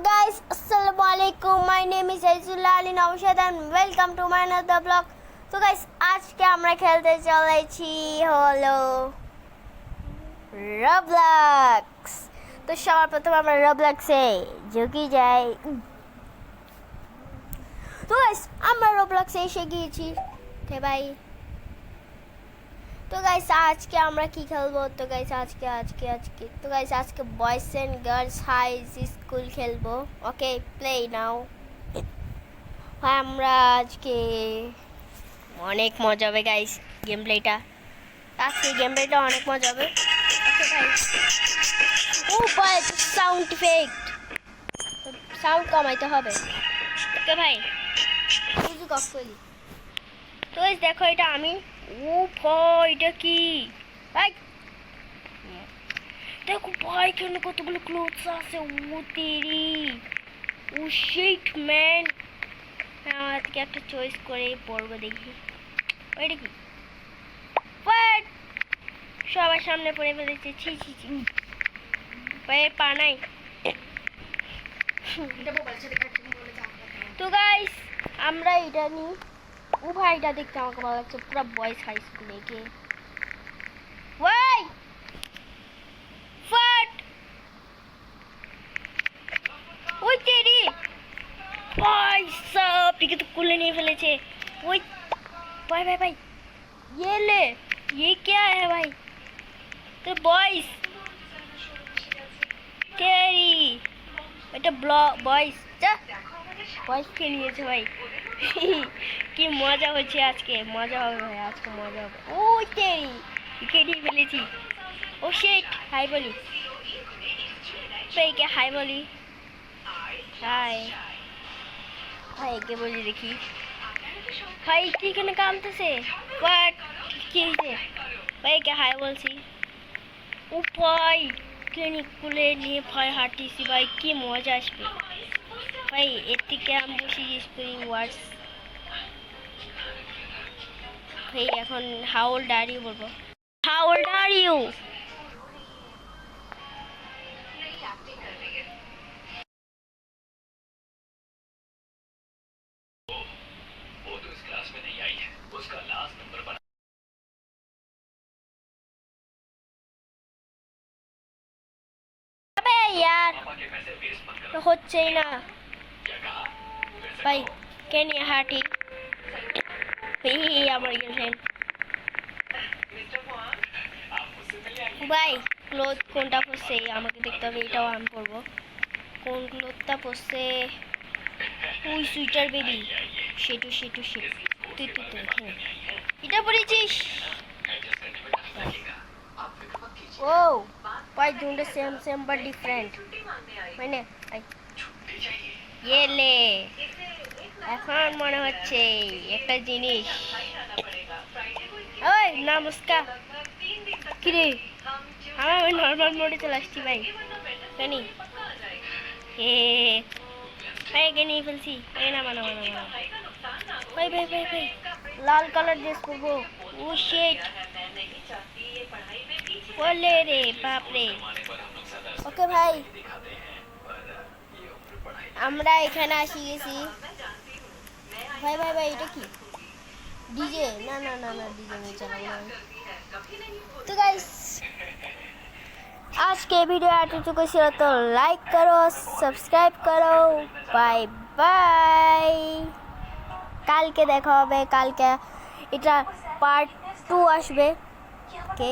guys, assalamualaikum. My name is Aizullah Ali Nawshad and welcome to my another vlog. So guys, আজকে আমরা খেলতে চলেছি হলো Roblox. তো সবার প্রথমে আমরা Roblox-এ ঢুকে যাই। তো guys, আমরা Roblox-এ এসে গিয়েছি। Okay bye. তো গাইস আজকে আমরা কি খেলবো? তো গাইস আজকে boys and girls high school খেলবো। Okay play now. আমরা আজকে অনেক মজা হবে গাইস গেম প্লেটা। অনেক মজা হবে। ওকে গাইস ও ভাই সাউন্ড ইফেক্ট সাউন্ড কমাইতে হবে। ওকে ভাই মিউজিক অফ করি। তো গাইস দেখো এটা আমি ও ভাই এটা কি ভাই দেখো ভাই এখানে কতগুলো ক্লোথস আছে ও তেরি ও শিট ম্যান আজকে একটা চয়েস করে পরবো দেখি ওইটা কি বাট সবার সামনে পরে ফেলেছে ছি ছি ছি পায়ে পা নাই তো গাইস আমরা এটা নিই ও ভাই এটা দেখতে আমাকে ভালো লাগছে পুরো বয়েজ হাই স্কুলে কে ওই ফাট ওই তেরি ভাই সব পিকে তো কুলে নিয়ে ফেলেছে ওই ভাই ভাই ভাই ये ले ये क्या है भाई तो बॉयज तेरी এটা বয়েজ যা বয়েজ কে নিয়েছে ভাই কি মজা হচ্ছে আজকে মজা হবে ভাই আজকে মজা হবে ও তেরি উইকেট নিয়ে ফেলেছি ও শিট হাই বলি কে হাই বলি হাই ভাই কে বলি দেখি ভাই কি কেন কামতেছে বাট কি হয়েছে ভাই কে হাই বলছি ও ভাই ক্লিনিক খুলে নিয়ে ভাই হাঁটিছি ভাই কি মজা আসবে ভাই এর থেকে আমি বসে ইউজ করি ওয়ার্ডস ভাই এখন হাউ ওল্ড আর ইউ বলবো হাউ ওল্ড আর ইউ यार तो হচ্ছেই না ভাই কে নিয়ে হাঁটি আমার গার্লফ্রেন্ড ভাই ক্লোথ কোনটা পরছে আমাকে দেখতে হবে এটাও আমি পরবো কোন ক্লোথটা পরছে ওই সুইটার বেবি সেটু তুই এটা পরেছিস ও ভাই দুটো সেম বাট ডিফারেন্ট মানে লে এখন মনে হচ্ছে একটা জিনিস ওই নমস্কার কিরে আমি নর্মাল মোডে চলে আসছি ভাই জানি ভাইকে নিয়ে ফেলছি এই না মানা ভাই লাল কালার ড্রেস করবো ও শিট বলে রে বাপরে ওকে ভাই আমরা এখানে আসি গেছি ভাই এটা কি ডিজে না ডিজে নিয়ে চালাবো না তো গাইস आज के वीडियो एतটুকু ছিল তো লাইক করো সাবস্ক্রাইব করো বাই বাই কালকে দেখা হবে কালকে এটা পার্ট 2 আসবে ওকে